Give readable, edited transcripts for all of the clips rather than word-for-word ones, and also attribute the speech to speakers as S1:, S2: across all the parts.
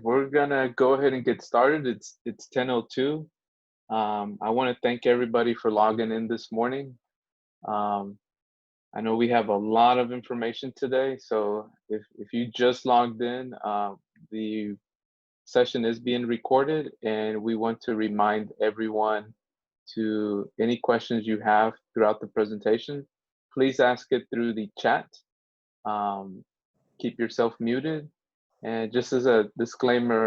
S1: we're gonna go ahead and get started. It's 10:02. I want to thank everybody for logging in this morning. Um, I know we have a lot of information today, so if you just logged in, the session is being recorded, and we want to remind everyone to any questions you have throughout the presentation, please ask it through the chat. Keep yourself muted. And just as a disclaimer,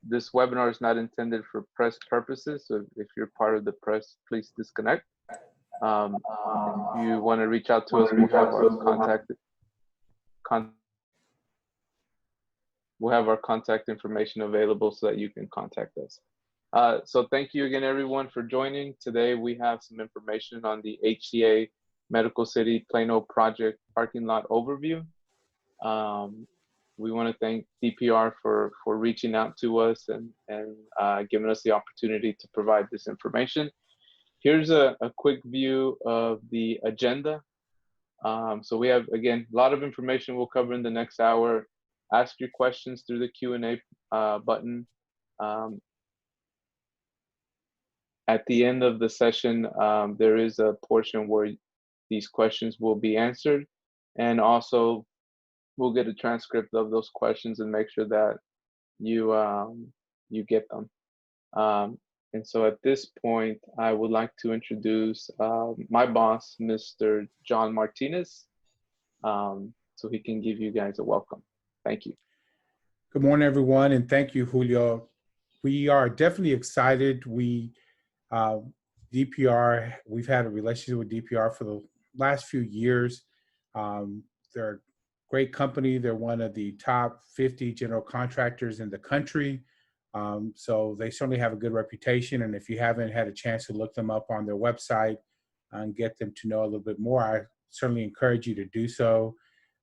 S1: this webinar is not intended for press purposes. So if you're part of the press, please disconnect. If you want to reach out to us, we'll have our contact information available so that you can contact us. So thank you again, everyone, for joining. Today, we have some information on the HCA Medical City Plano project parking lot overview. We want to thank DPR for reaching out to us and giving us the opportunity to provide this information. Here's a quick view of the agenda. So we have, again, a lot of information we'll cover in the next hour. Ask your questions through the Q&A button. At the end of the session, there is a portion where these questions will be answered, and also we'll get a transcript of those questions and make sure that you get them. And so at this point, I would like to introduce my boss, Mr. John Martinez, so he can give you guys a welcome. Thank you.
S2: Good morning, everyone, and thank you, Julio. We are definitely excited. DPR, we've had a relationship with DPR for the last few years. They're a great company. They're one of the top 50 general contractors in the country. So they certainly have a good reputation. And if you haven't had a chance to look them up on their website and get them to know a little bit more, I certainly encourage you to do so.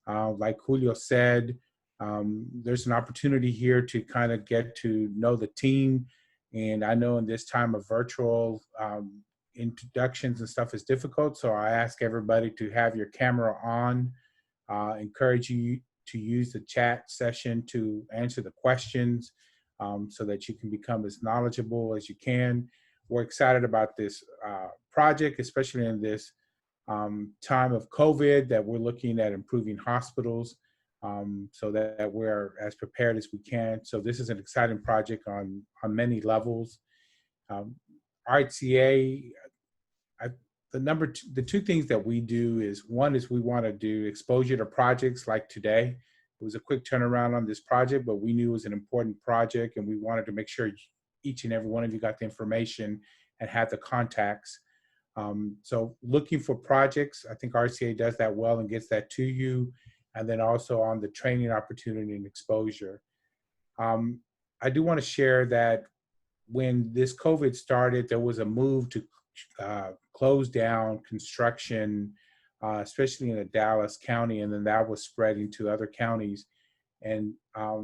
S2: Like Julio said, there's an opportunity here to kind of get to know the team. And I know in this time of virtual introductions and stuff is difficult. So I ask everybody to have your camera on, encourage you to use the chat session to answer the questions so that you can become as knowledgeable as you can. We're excited about this project, especially in this time of COVID, that we're looking at improving hospitals so that we're as prepared as we can. So this is an exciting project on many levels. RHCA, the two things that we do is, one is we want to do exposure to projects like today. It was a quick turnaround on this project, but we knew it was an important project, and we wanted to make sure each and every one of you got the information and had the contacts. So looking for projects, I think RCA does that well and gets that to you. And then also on the training opportunity and exposure. I do want to share that when this COVID started, there was a move to close down construction, especially in the Dallas County, and then that was spreading to other counties. And I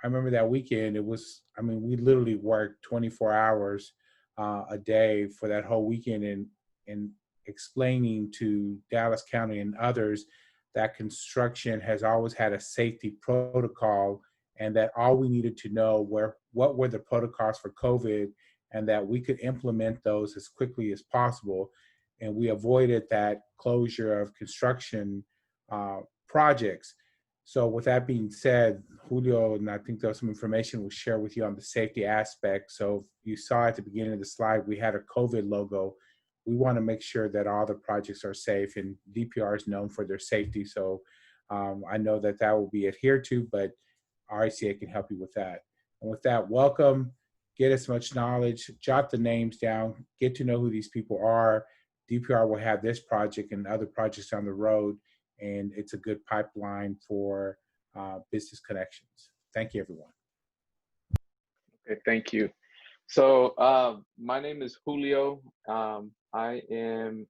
S2: remember that weekend, we literally worked 24 hours a day for that whole weekend and explaining to Dallas County and others that construction has always had a safety protocol, and that all we needed to know what were the protocols for COVID, and that we could implement those as quickly as possible. And we avoided that closure of construction projects. So with that being said, Julio, and I think there's some information we'll share with you on the safety aspect. So you saw at the beginning of the slide, we had a COVID logo. We want to make sure that all the projects are safe, and DPR is known for their safety. So I know that will be adhered to, but RHCA can help you with that. And with that, welcome, get as much knowledge, jot the names down, get to know who these people are. DPR will have this project and other projects on the road, and it's a good pipeline for business connections. Thank you, everyone.
S1: Okay, thank you. So my name is Julio. I am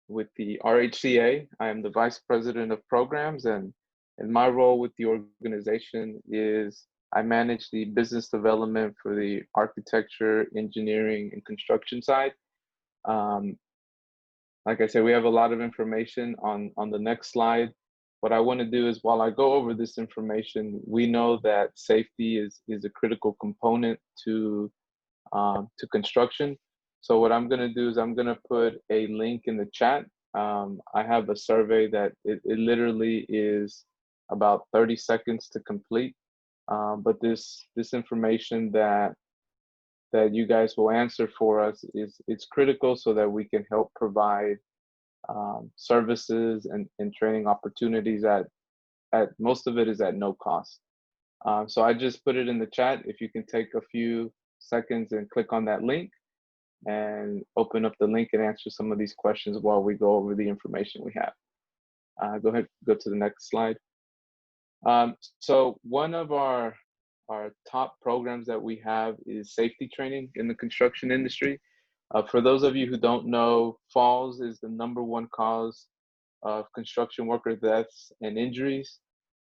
S1: with the RHCA. I am the Vice President of Programs, and my role with the organization is I manage the business development for the architecture, engineering, and construction side. Like I said, we have a lot of information on the next slide. what I want to do is, while I go over this information, we know that safety is a critical component to construction. So what I'm going to do is I'm going to put a link in the chat. I have a survey that it literally is about 30 seconds to complete. But this information that you guys will answer for us it's critical so that we can help provide services and training opportunities at most of it is at no cost. So I just put it in the chat. If you can take a few seconds and click on that link and open up the link and answer some of these questions while we go over the information we have. Go ahead, go to the next slide. So one of our top programs that we have is safety training in the construction industry. For those of you who don't know, falls is the #1 cause of construction worker deaths and injuries.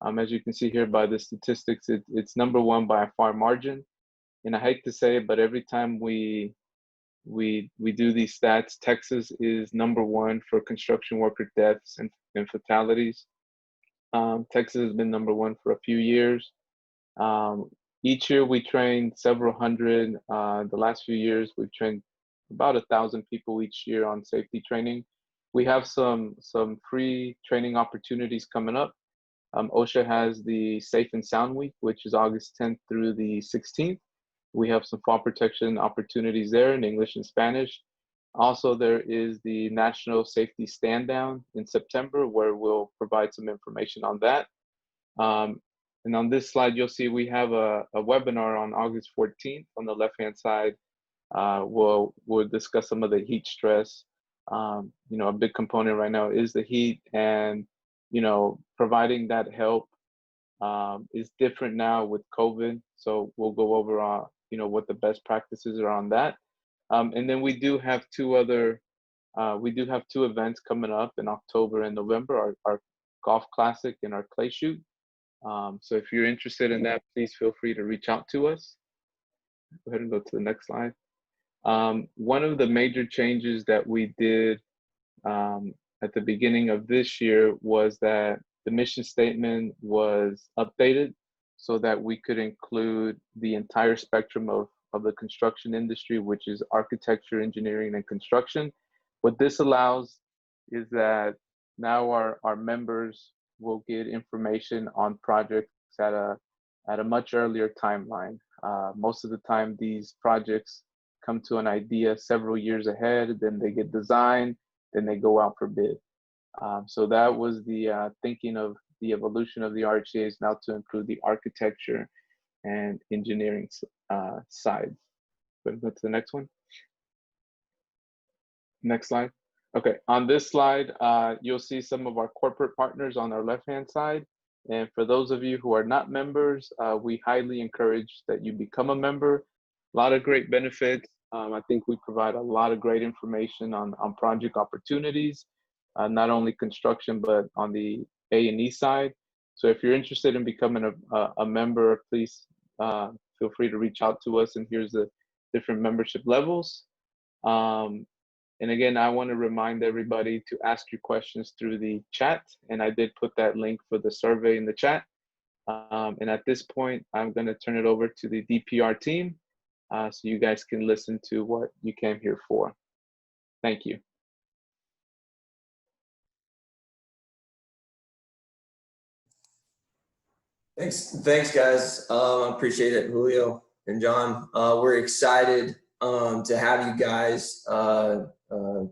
S1: As you can see here by the statistics, it's #1 by a far margin. And I hate to say it, but every time we do these stats, Texas is #1 for construction worker deaths and fatalities. Texas has been #1 for a few years. Each year we train several hundred. The last few years we've trained about 1,000 people each year on safety training. We have some free training opportunities coming up. OSHA has the Safe and Sound Week, which is August 10th through the 16th. We have some fall protection opportunities there in English and Spanish. Also, there is the National Safety Stand Down in September, where we'll provide some information on that. And on this slide, you'll see we have a webinar on August 14th. On the left-hand side, we'll discuss some of the heat stress. A big component right now is the heat, and providing that help is different now with COVID. So we'll go over what the best practices are on that. And then we do have two events coming up in October and November, our golf classic and our clay shoot. So if you're interested in that, please feel free to reach out to us. Go ahead and go to the next slide. One of the major changes that we did at the beginning of this year was that the mission statement was updated so that we could include the entire spectrum of the construction industry, which is architecture, engineering, and construction. What this allows is that now our members will get information on projects at a much earlier timeline. Most of the time, these projects come to an idea several years ahead, then they get designed, then they go out for bid. So that was the thinking of the evolution of the RHCA is now to include the architecture and engineering sides. Go to the next one. Next slide. Okay, on this slide, you'll see some of our corporate partners on our left-hand side. And for those of you who are not members, we highly encourage that you become a member. A lot of great benefits. I think we provide a lot of great information on project opportunities, not only construction, but on the A&E side. So if you're interested in becoming a member, please feel free to reach out to us, and here's the different membership levels. And again, I want to remind everybody to ask your questions through the chat, and I did put that link for the survey in the chat. And at this point, I'm going to turn it over to the DPR team so you guys can listen to what you came here for. Thank you.
S3: Thanks, guys. I appreciate it, Julio and John. We're excited to have you guys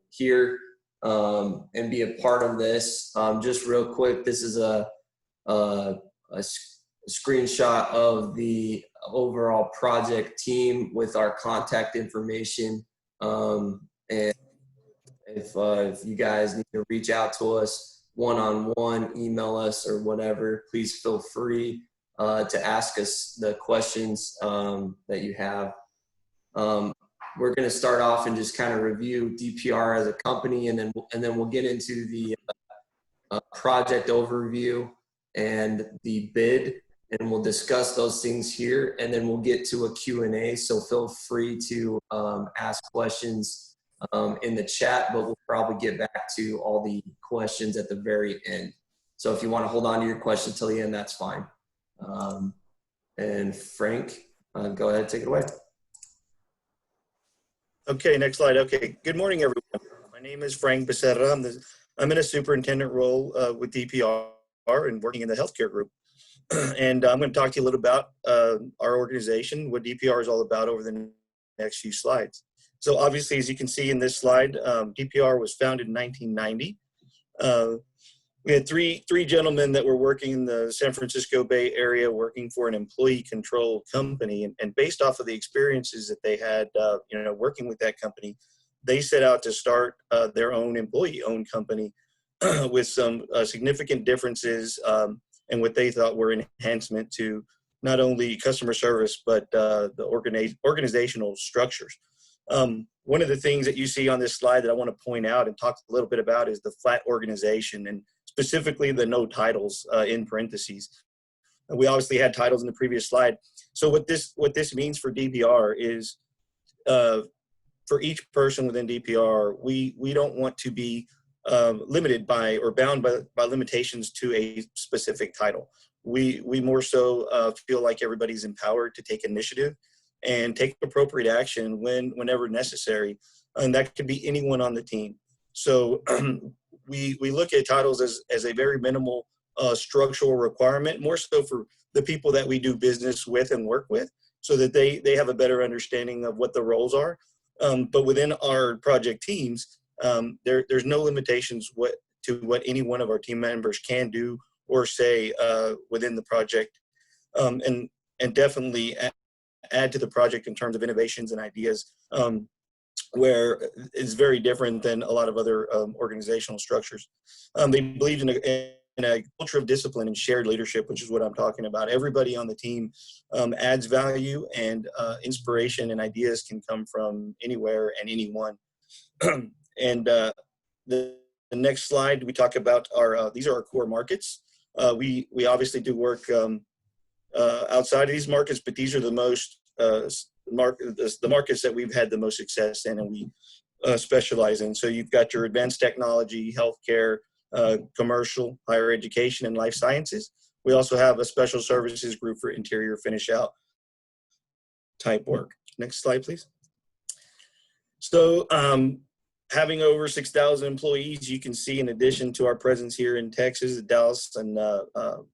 S3: here and be a part of this. Just real quick, this is a screenshot of the overall project team with our contact information. And if you guys need to reach out to us one-on-one, email us or whatever, please feel free to ask us the questions that you have. We're going to start off and just kind of review DPR as a company, and then we'll get into the project overview and the bid, and we'll discuss those things here, and then we'll get to a Q&A. So feel free to ask questions in the chat, but we'll probably get back to all the questions at the very end. So if you want to hold on to your question till the end, that's fine. And Frank, go ahead, take it away.
S4: Okay, next slide. Okay, good morning, everyone. My name is Frank Becerra. I'm in a superintendent role with DPR and working in the healthcare group. And I'm going to talk to you a little about our organization, what DPR is all about over the next few slides. So obviously, as you can see in this slide, DPR was founded in 1990. We had three gentlemen that were working in the San Francisco Bay Area, working for an employee-controlled company, and based off of the experiences that they had, working with that company, they set out to start their own employee-owned company with some significant differences and what they thought were an enhancement to not only customer service but the organizational structures. One of the things that you see on this slide that I want to point out and talk a little bit about is the flat organization, and specifically the no titles in parentheses. We obviously had titles in the previous slide. So what this means for DPR is for each person within DPR, we don't want to be limited by or bound by limitations to a specific title. We more so feel like everybody's empowered to take initiative and take appropriate action whenever necessary, and that could be anyone on the team. So we look at titles as a very minimal structural requirement, more so for the people that we do business with and work with, so that they have a better understanding of what the roles are. But within our project teams, there's no limitations to what any one of our team members can do or say within the project, and definitely add to the project in terms of innovations and ideas, where it's very different than a lot of other organizational structures. They believe in a culture of discipline and shared leadership, which is what I'm talking about. Everybody on the team adds value, and inspiration and ideas can come from anywhere and anyone. And the next slide, we talk about these are our core markets. We obviously do work outside of these markets, but these are the most the markets that we've had the most success in, and we specialize in. So you've got your advanced technology, healthcare, commercial, higher education, and life sciences. We also have a special services group for interior finish out type work. Next slide, please. So having over 6,000 employees, you can see, in addition to our presence here in Texas, Dallas, and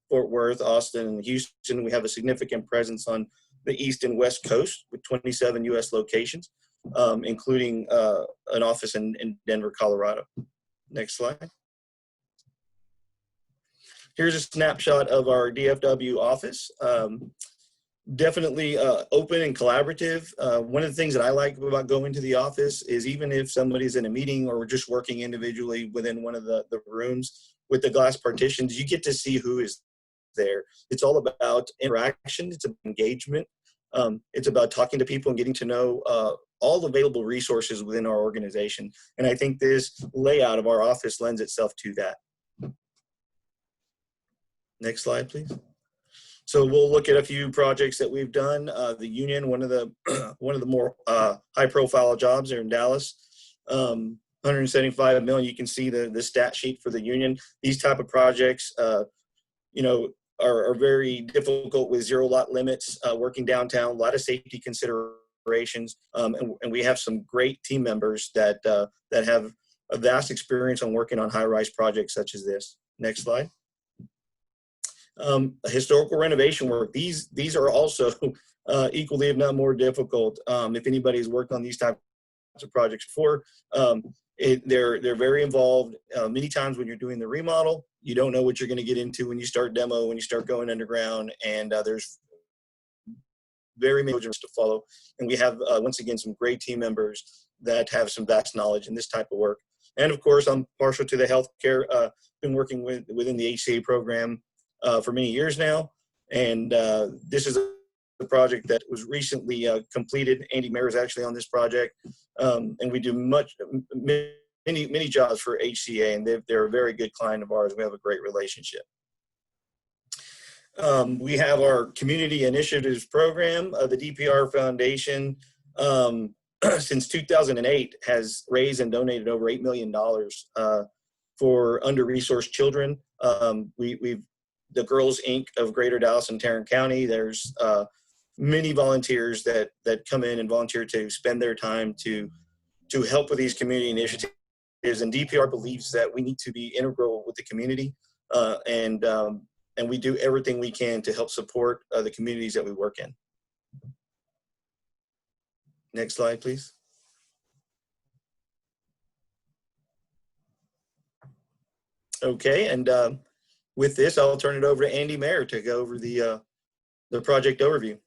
S4: Fort Worth, Austin, and Houston, we have a significant presence on the East and West Coast with 27 U.S. locations, including an office in Denver, Colorado. Next slide. Here's a snapshot of our DFW office. Definitely open and collaborative. One of the things that I like about going to the office is, even if somebody's in a meeting or we're just working individually within one of the rooms with the glass partitions, you get to see who is there. It's all about interaction. It's about engagement. It's about talking to people and getting to know all the available resources within our organization. And I think this layout of our office lends itself to that. Next slide, please. So we'll look at a few projects that we've done. The Union, one of the more high-profile jobs there in Dallas, 175 million. You can see the stat sheet for the Union. These type of projects, are very difficult with zero lot limits, working downtown, a lot of safety considerations, and we have some great team members that have a vast experience on working on high-rise projects such as this. Next slide. Historical renovation work. These are also equally, if not more, difficult. If anybody's worked on these types of projects before, they're very involved. Many times when you're doing the remodel, you don't know what you're going to get into when you start demo, when you start going underground, and there's very many to follow. And we have, once again, some great team members that have some vast knowledge in this type of work. And of course, I'm partial to the healthcare. Been working within the HCA program for many years now, and this is a project that was recently completed. Andy Mayer is actually on this project, and we do many jobs for HCA, and they're a very good client of ours. We have a great relationship. We have our Community Initiatives Program. The DPR Foundation, since 2008, has raised and donated over $8 million for under-resourced children We've the Girls Inc. of Greater Dallas and Tarrant County. There's many volunteers that come in and volunteer to spend their time to help with these community initiatives. And DPR believes that we need to be integral with the community, and we do everything we can to help support the communities that we work in. Next slide, please. Okay, and with this, I'll turn it over to Andy Mayer to go over the project overview.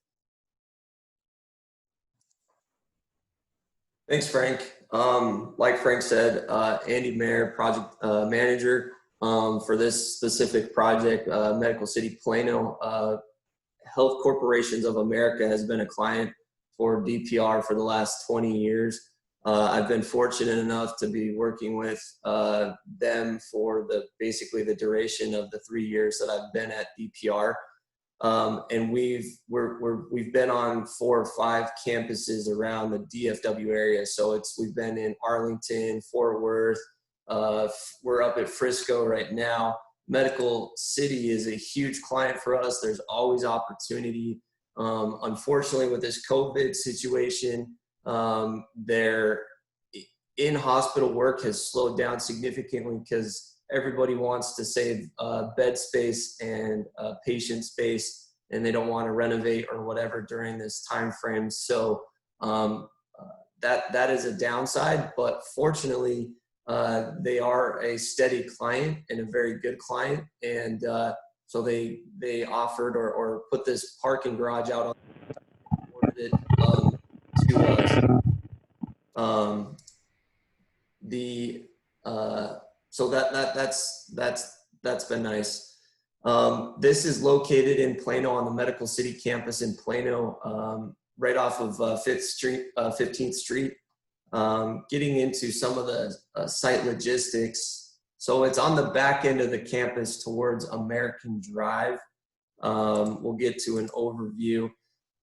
S3: Thanks, Frank. Like Frank said, Andy Mayer, project manager for this specific project, Medical City Plano. Health Corporations of America has been a client for DPR for the last 20 years. I've been fortunate enough to be working with them for basically the duration of the 3 years that I've been at DPR. And we've been on 4 or 5 campuses around the DFW area. So we've been in Arlington, Fort Worth. We're up at Frisco right now. Medical City is a huge client for us. There's always opportunity. Unfortunately, with this COVID situation, their in-hospital work has slowed down significantly because everybody wants to save bed space and patient space, and they don't want to renovate or whatever during this time frame. So that is a downside, but fortunately, they are a steady client and a very good client, and so they offered or put this parking garage out on it to us. So that's been nice. This is located in Plano on the Medical City campus in Plano, right off of 15th Street. Getting into some of the site logistics. So it's on the back end of the campus towards American Drive. We'll get to an overview.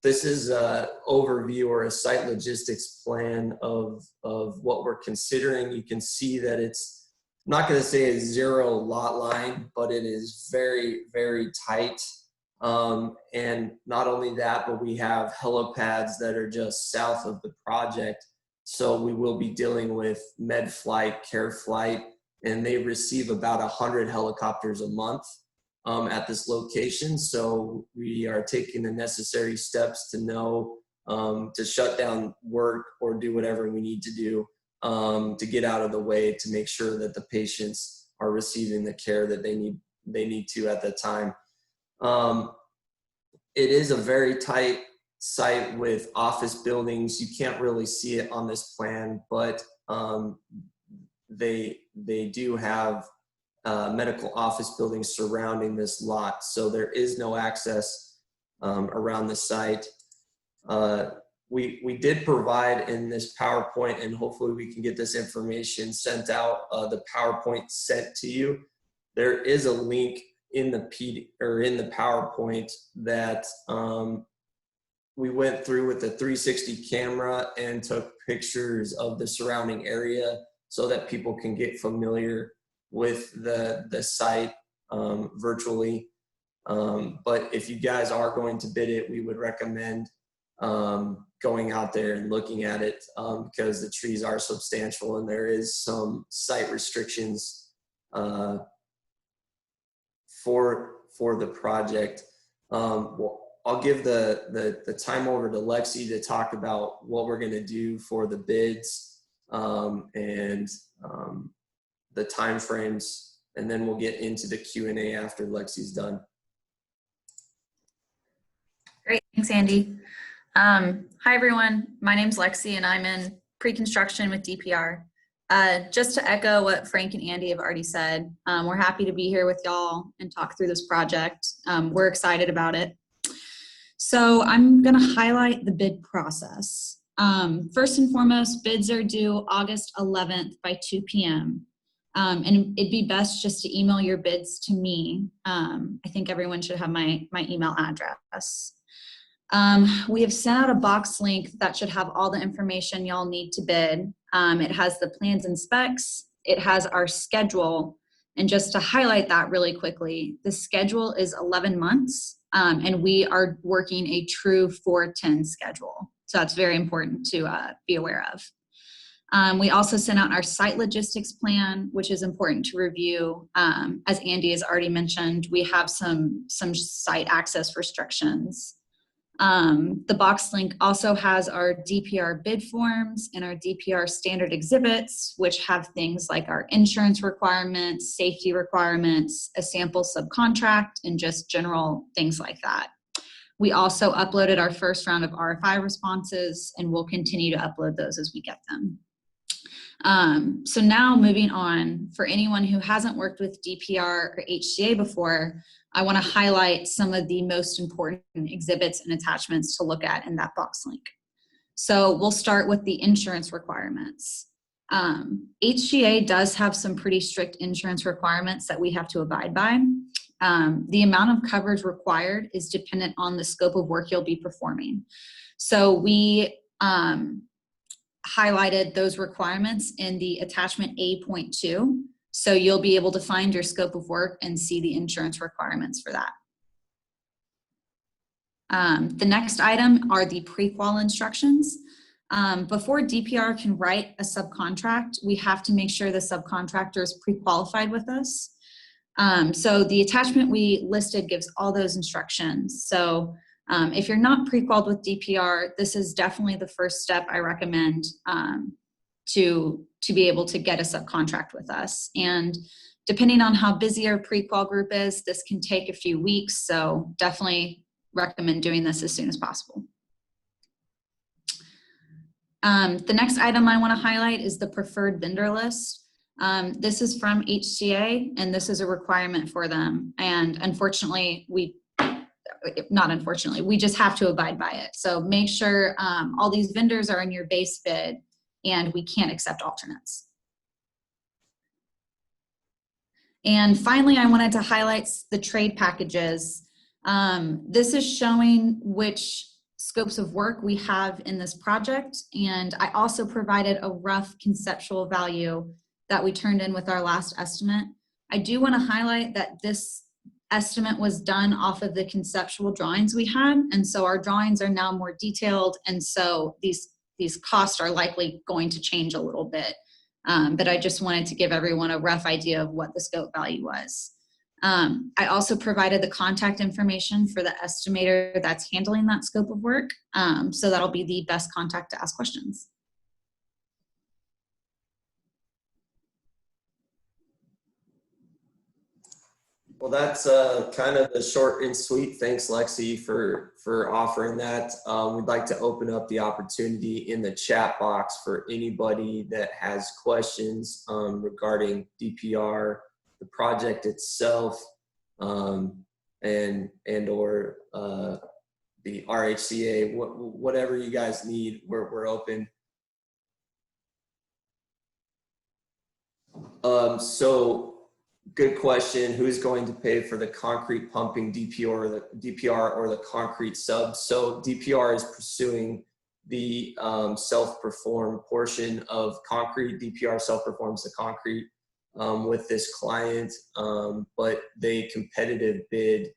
S3: This is an overview or a site logistics plan of what we're considering. You can see that it's, I'm not going to say a 0 lot line, but it is very, very tight. And not only that, but we have helipads that are just south of the project. So we will be dealing with med flight, care flight, and they receive about 100 helicopters a month at this location. So we are taking the necessary steps to know to shut down work or do whatever we need to do to get out of the way to make sure that the patients are receiving the care that they need to at the time. It is a very tight site with office buildings. You can't really see it on this plan, but they do have medical office buildings surrounding this lot. So there is no access around the site. We did provide in this PowerPoint, and hopefully we can get this information sent out, the PowerPoint sent to you. There is a link in the PowerPoint that we went through with the 360 camera and took pictures of the surrounding area so that people can get familiar with the site virtually. But if you guys are going to bid it, we would recommend going out there and looking at it because the trees are substantial and there is some site restrictions for the project. Well, I'll give the time over to Lexi to talk about what we're going to do for the bids and the time frames, and then we'll get into the Q&A after Lexi's done.
S5: Great, thanks, Andy. Hi, everyone. My name's Lexi, and I'm in pre-construction with DPR. Just to echo what Frank and Andy have already said, we're happy to be here with y'all and talk through this project. We're excited about it. So I'm going to highlight the bid process. First and foremost, bids are due August 11th by 2 p.m. And it'd be best just to email your bids to me. I think everyone should have my email address. We have sent out a box link that should have all the information y'all need to bid. It has the plans and specs. It has our schedule, And just to highlight that really quickly, the schedule is 11 months, and we are working a true 4-10 schedule. So that's very important to be aware of. We also sent out our site logistics plan, which is important to review. As Andy has already mentioned, we have some site access restrictions. The box link also has our DPR bid forms and our DPR standard exhibits, which have things like our insurance requirements, safety requirements, a sample subcontract, and just general things like that. We also uploaded our first round of RFI responses, and we'll continue to upload those as we get them. So now moving on, for anyone who hasn't worked with DPR or HCA before, I want to highlight some of the most important exhibits and attachments to look at in that box link. So we'll start with the insurance requirements. HCA does have some pretty strict insurance requirements that we have to abide by. The amount of coverage required is dependent on the scope of work you'll be performing. So we highlighted those requirements in the attachment A.2. So you'll be able to find your scope of work and see the insurance requirements for that. The next item are the pre-qual instructions. Before DPR can write a subcontract, we have to make sure the subcontractor is pre-qualified with us. So the attachment we listed gives all those instructions. So if you're not pre-qualified with DPR, this is definitely the first step I recommend to be able to get a subcontract with us. And depending on how busy our pre-qual group is, this can take a few weeks. So definitely recommend doing this as soon as possible. The next item I want to highlight is the preferred vendor list. This is from HCA, and this is a requirement for them. And unfortunately, we just have to abide by it. So make sure all these vendors are in your base bid, and we can't accept alternates. And finally, I wanted to highlight the trade packages. This is showing which scopes of work we have in this project, and I also provided a rough conceptual value that we turned in with our last estimate. I do want to highlight that this estimate was done off of the conceptual drawings we had, and so our drawings are now more detailed, and so these costs are likely going to change a little bit. But I just wanted to give everyone a rough idea of what the scope value was. I also provided the contact information for the estimator that's handling that scope of work, so that'll be the best contact to ask questions.
S3: Well, that's kind of the short and sweet. Thanks, Lexi, for offering that. We'd like to open up the opportunity in the chat box for anybody that has questions regarding DPR, the project itself, and or the RHCA, whatever you guys need, we're open. So. Good question. Who's going to pay for the concrete pumping DPR or the concrete sub? So DPR is pursuing the self-perform portion of concrete. DPR self-performs the concrete with this client, but they competitive bid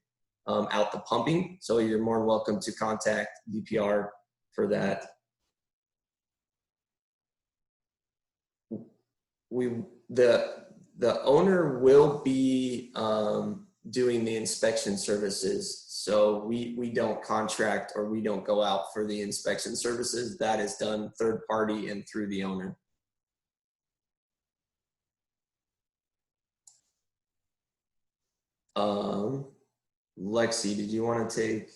S3: out the pumping. So you're more than welcome to contact DPR for that. The owner will be doing the inspection services. So we don't contract or we don't go out for the inspection services. That is done third party and through the owner. Lexi, did you want to take,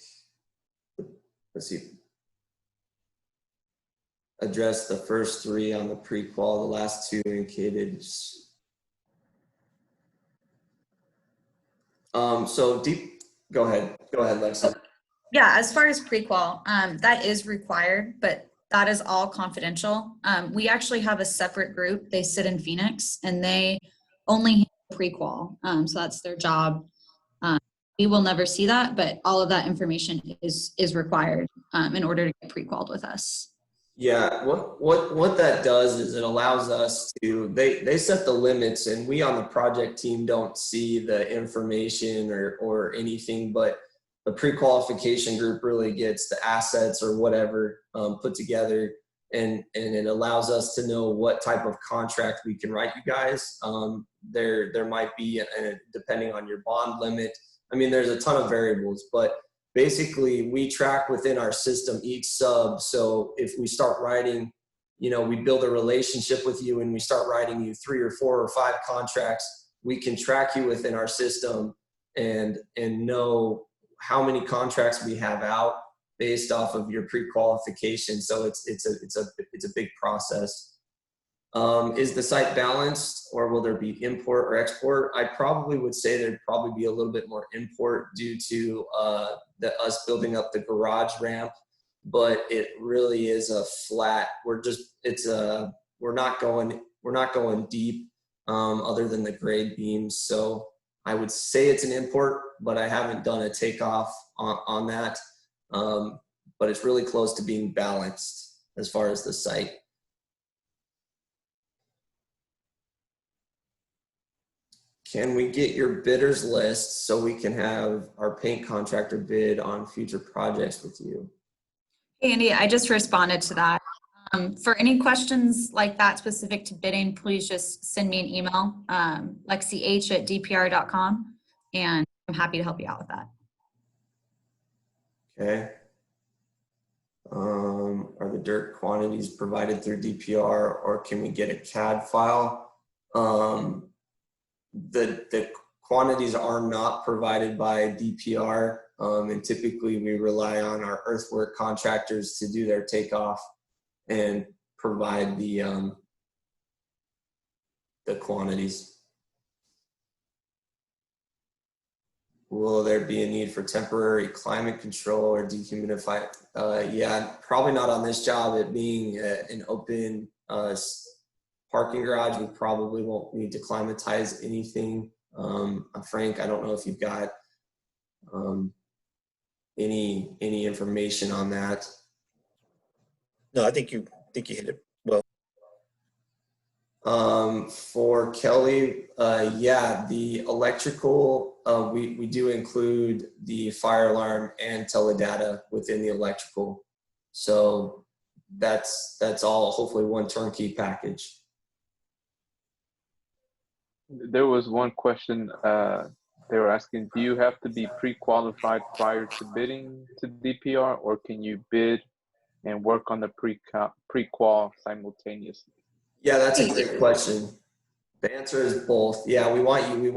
S3: let's see, address the first three on the pre-qual, the last two indicated. Go ahead, Lexi.
S5: Yeah, as far as pre-qual, that is required, but that is all confidential. We actually have a separate group. They sit in Phoenix, and they only handle pre-qual, so that's their job. We will never see that, but all of that information is required in order to get pre-qualed with us.
S3: Yeah, what that does is it allows us to, they set the limits, and we on the project team don't see the information or anything, but the pre-qualification group really gets the assets or whatever put together, and it allows us to know what type of contract we can write you guys. There might be, depending on your bond limit, I mean, there's a ton of variables, but basically we track within our system each sub. So if we start writing, you know, we build a relationship with you and we start writing you 3 or 4 or 5 contracts, we can track you within our system and know how many contracts we have out based off of your pre-qualification. So it's a big process. Is the site balanced, or will there be import or export? I probably would say there'd probably be a little bit more import due to us building up the garage ramp, but it really is a flat. We're not going deep other than the grade beams. So I would say it's an import, but I haven't done a takeoff on that. But it's really close to being balanced as far as the site. Can we get your bidders list so we can have our paint contractor bid on future projects with you?
S5: Hey, Andy, I just responded to that. For any questions like that specific to bidding, please just send me an email, lexih@dpr.com, and I'm happy to help you out with that.
S3: Okay. Are the dirt quantities provided through DPR, or can we get a CAD file? The quantities are not provided by DPR, and typically we rely on our earthwork contractors to do their takeoff and provide the quantities. Will there be a need for temporary climate control or dehumidify? Yeah, probably not on this job. It being an open parking garage, we probably won't need to climatize anything. Frank, I don't know if you've got any information on that.
S4: No, I think you hit it well.
S3: For Kelly, yeah, the electrical, we do include the fire alarm and teledata within the electrical. So that's all hopefully one turnkey package.
S1: There was one question they were asking, do you have to be pre-qualified prior to bidding to DPR, or can you bid and work on the pre-qual simultaneously?
S3: Yeah, that's a great question. The answer is both. Yeah, we want you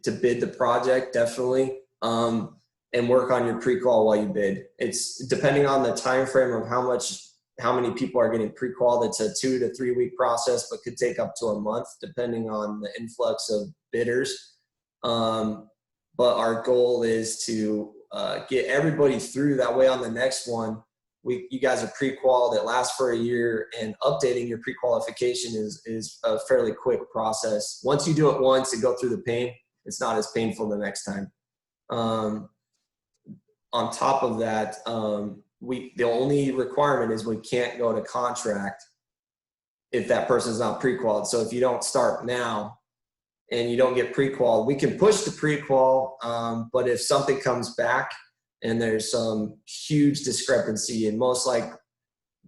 S3: to bid the project, definitely, and work on your pre-qual while you bid. It's depending on the time frame of how many people are getting pre-qual. It's a 2 to 3 week process, but could take up to a month depending on the influx of bidders. But our goal is to get everybody through. That way on the next one, you guys are pre-qual that lasts for a year, and updating your pre-qualification is a fairly quick process. Once you do it once and go through the pain, it's not as painful the next time. On top of that, the only requirement is we can't go to contract if that person's not pre-qualified. So if you don't start now and you don't get pre-qual, we can push the pre-qual, but if something comes back and there's some huge discrepancy, and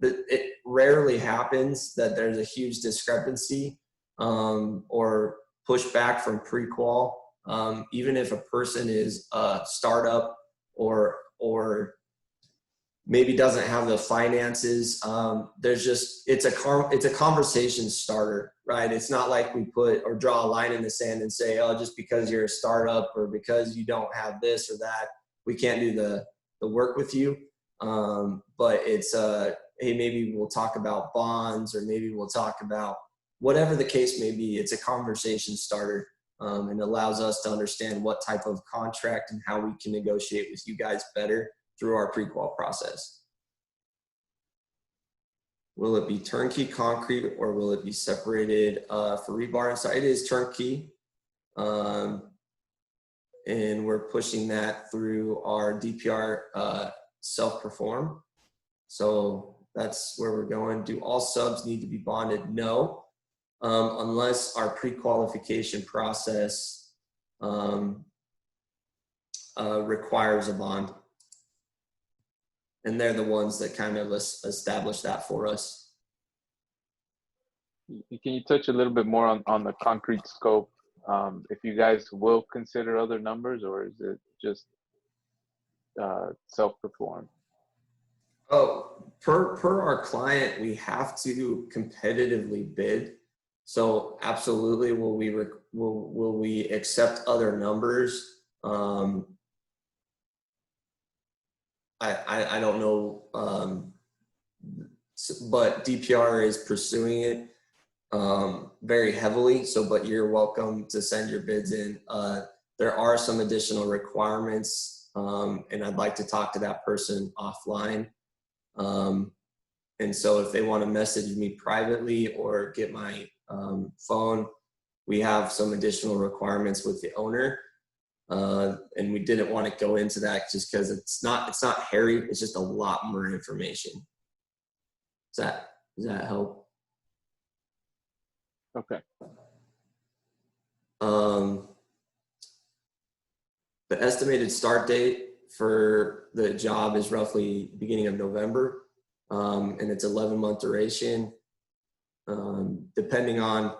S3: it rarely happens that there's a huge discrepancy or pushback from pre-qual, even if a person is a startup or maybe doesn't have the finances. It's a conversation starter, right? It's not like we put or draw a line in the sand and say, oh, just because you're a startup or because you don't have this or that, we can't do the work with you. But it's hey, maybe we'll talk about bonds, or maybe we'll talk about whatever the case may be. It's a conversation starter, and allows us to understand what type of contract and how we can negotiate with you guys better through our pre-qual process. Will it be turnkey concrete, or will it be separated for rebar? So it is turnkey. And we're pushing that through our DPR self-perform. So That's where we're going. Do all subs need to be bonded? No, unless our pre-qualification process requires a bond. And they're the ones that kind of establish that for us.
S1: Can you touch a little bit more on the concrete scope? If you guys will consider other numbers, or is it just self-performed?
S3: Oh, per our client, we have to competitively bid. So absolutely, will we accept other numbers? I don't know, but DPR is pursuing it very heavily. So, but you're welcome to send your bids in. There are some additional requirements, and I'd like to talk to that person offline. And so if they want to message me privately or get my phone, we have some additional requirements with the owner. And we didn't want to go into that just because it's not hairy. It's just a lot more information. Does that help?
S1: Okay.
S3: The estimated start date for the job is roughly beginning of November, and it's 11-month duration. Depending on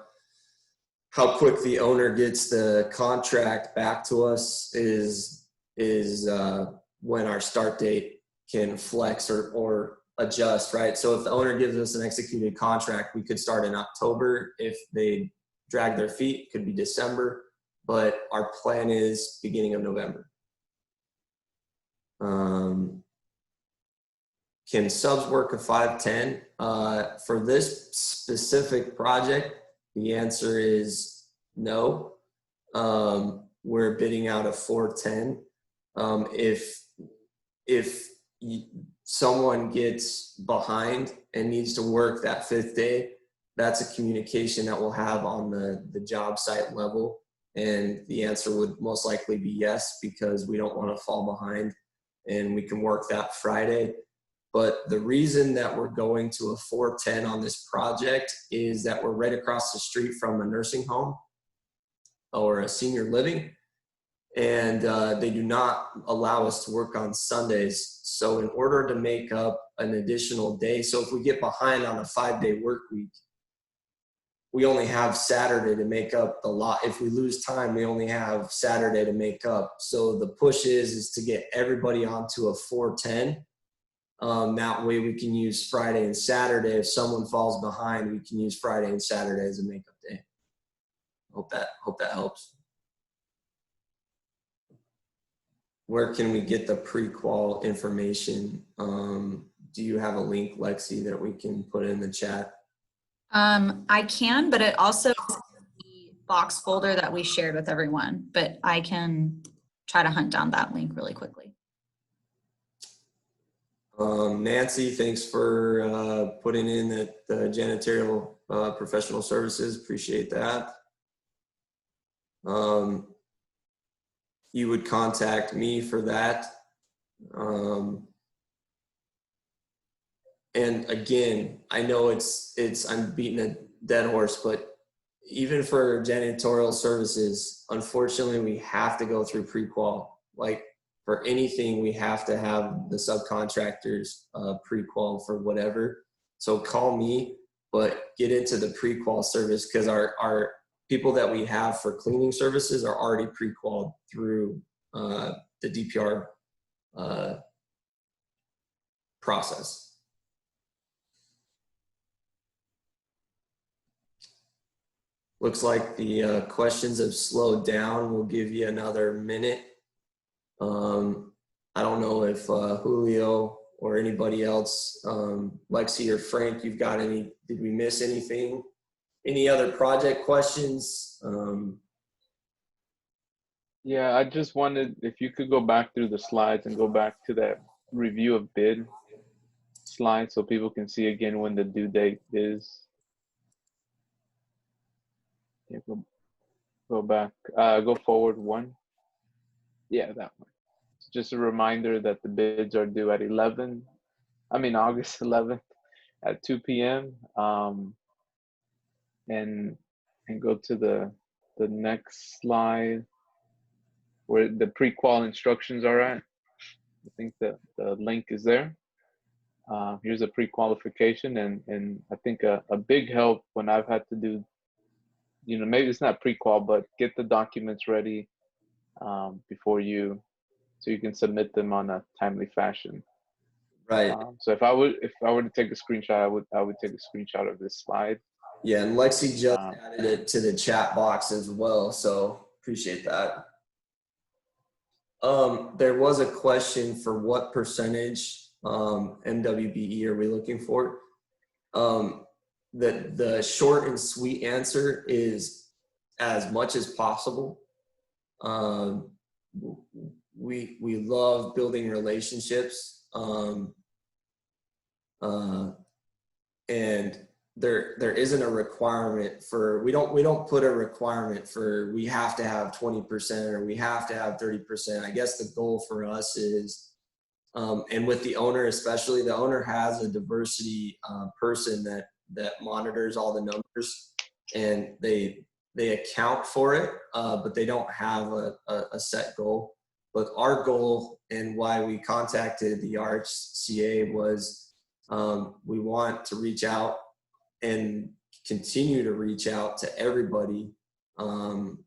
S3: how quick the owner gets the contract back to us is when our start date can flex or adjust, right? So if the owner gives us an executed contract, we could start in October. If they drag their feet, could be December, but our plan is beginning of November. Can subs work a 510? For this specific project, the answer is no. We're bidding out a 410. If someone gets behind and needs to work that 5th day, that's a communication that we'll have on the job site level. And the answer would most likely be yes, because we don't want to fall behind and we can work that Friday. But the reason that we're going to a 410 on this project is that we're right across the street from a nursing home or a senior living. And they do not allow us to work on Sundays. So in order to make up an additional day, so if we get behind on a 5-day work week, we only have Saturday to make up the lot. If we lose time, we only have Saturday to make up. So the push is to get everybody onto a 410. That way we can use Friday and Saturday. If someone falls behind, we can use Friday and Saturday as a makeup day. Hope that helps. Where can we get the pre-qual information? Do you have a link, Lexi, that we can put in the chat?
S5: I can, but it also is in the box folder that we shared with everyone, but I can try to hunt down that link really quickly.
S3: Nancy, thanks for putting in the janitorial professional services. Appreciate that. You would contact me for that. And again, I know I'm beating a dead horse, but even for janitorial services, unfortunately, we have to go through pre-qual. Like for anything, we have to have the subcontractors pre-qual for whatever. So call me, but get into the pre-qual service, because our people that we have for cleaning services are already pre-qualified through the DPR process. Looks like the questions have slowed down. We'll give you another minute. I don't know if Julio or anybody else, Lexi or Frank, you've got any, did we miss anything? Any other project questions?
S1: Yeah, I just wanted, if you could go back through the slides and go back to that review of bid slide so people can see again when the due date is. Yeah, go back, go forward one. Yeah, that one. Just a reminder that the bids are due at August 11th. at 2 p.m. And go to the next slide where the pre-qual instructions are at. I think the link is there. Here's a pre-qualification, and I think a big help when I've had to do, you know, maybe it's not pre-qual, but get the documents ready before you, so you can submit them on a timely fashion.
S3: Right.
S1: So if I were to take a screenshot, I would take a screenshot of this slide.
S3: Yeah, and Lexi just added it to the chat box as well, so appreciate that. There was a question for what percentage MWBE are we looking for? The short and sweet answer is as much as possible. We love building relationships, and there isn't a requirement for, we don't put a requirement for we have to have 20% or we have to have 30%. I guess the goal for us is, and with the owner especially, the owner has a diversity person that monitors all the numbers, and they account for it, but they don't have a set goal. But our goal and why we contacted the RHCA was we want to reach out and continue to reach out to everybody to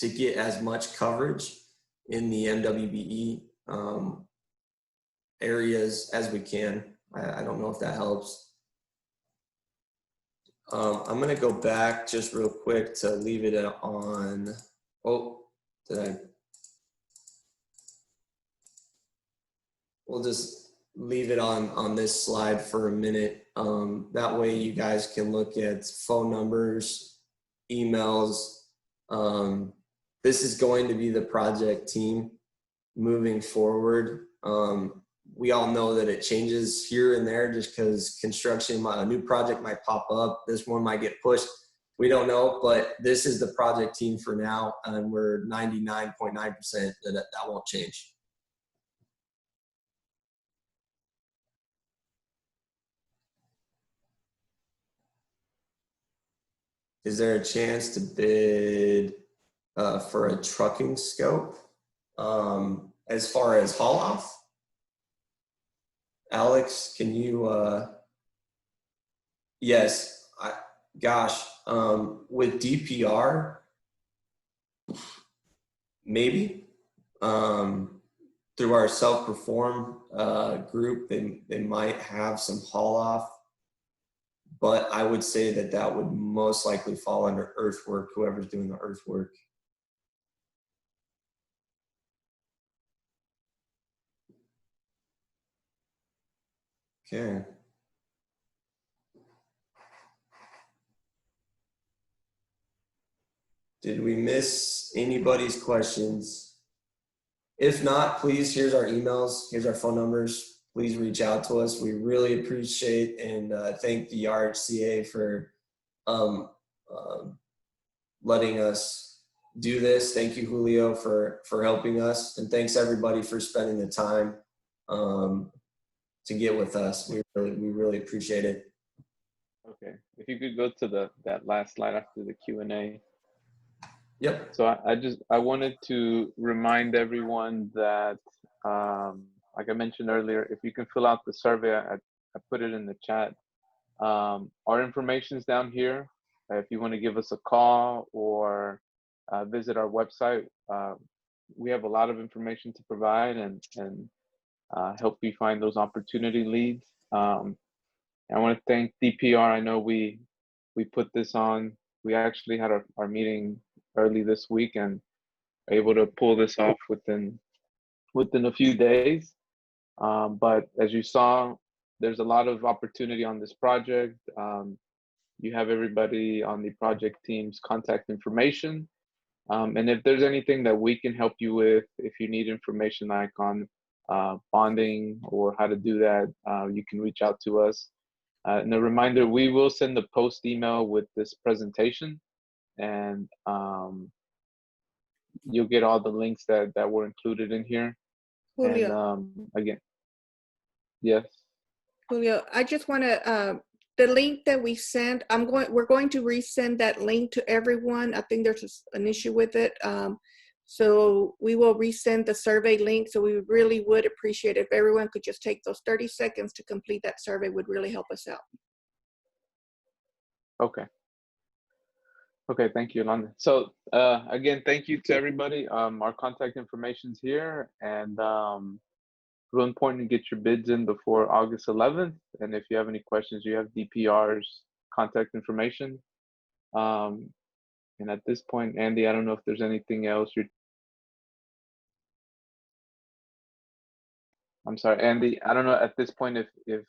S3: get as much coverage in the MWBE areas as we can. I don't know if that helps. I'm gonna go back just real quick to leave it on. Oh, did I? We'll just leave it on this slide for a minute. That way you guys can look at phone numbers, emails. This is going to be the project team moving forward. We all know that it changes here and there just because construction, a new project might pop up. This one might get pushed. We don't know, but this is the project team for now, and we're 99.9% that won't change. Is there a chance to bid for a trucking scope as far as haul off? Alex, can you? Yes, gosh, with DPR, maybe through our self-perform group, they might have some haul off. But I would say that would most likely fall under earthwork, whoever's doing the earthwork. Okay. Did we miss anybody's questions? If not, please, here's our emails, here's our phone numbers. Please reach out to us. We really appreciate and thank the RHCA for letting us do this. Thank you, Julio, for helping us. And thanks everybody for spending the time to get with us. We really appreciate it.
S1: Okay, if you could go to that last slide after the Q&A.
S3: Yep.
S1: So I wanted to remind everyone that, like I mentioned earlier, if you can fill out the survey, I put it in the chat. Our information's down here. If you want to give us a call or visit our website, we have a lot of information to provide and help you find those opportunity leads. I want to thank DPR. I know we put this on. We actually had our meeting early this week and able to pull this off within a few days. But as you saw, there's a lot of opportunity on this project. You have everybody on the project team's contact information. And if there's anything that we can help you with, if you need information like on bonding or how to do that, you can reach out to us. And a reminder, we will send a post email with this presentation, and you'll get all the links that were included in here.
S6: Julio.
S1: And again, yes.
S6: Julio, I just want to, the link that we sent, we're going to resend that link to everyone. I think there's an issue with it. So we will resend the survey link. So we really would appreciate if everyone could just take those 30 seconds to complete that survey, would really help us out.
S1: Okay. Okay, thank you, Yolanda. So again, thank you to everybody. Our contact information's here, and real important to get your bids in before August 11th. And if you have any questions, you have DPR's contact information. And at this point, Andy, I don't know if there's anything else I'm sorry, Andy, I don't know at this point if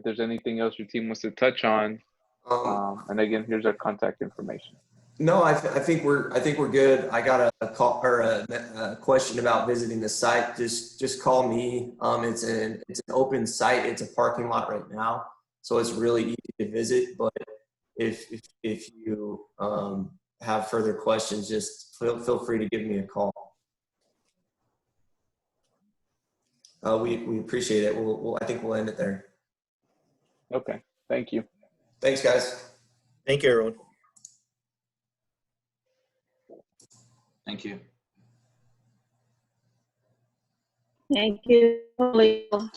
S1: there's anything else your team wants to touch on. And again, here's our contact information.
S3: No, I think we're good. I got a call or a question about visiting the site. Just call me. It's an open site. It's a parking lot right now, so it's really easy to visit. But if you have further questions, just feel free to give me a call. We appreciate it. I think we'll end it there.
S1: Okay, thank you.
S3: Thanks, guys.
S4: Thank you, everyone.
S7: Thank you.
S8: Thank you, Julio.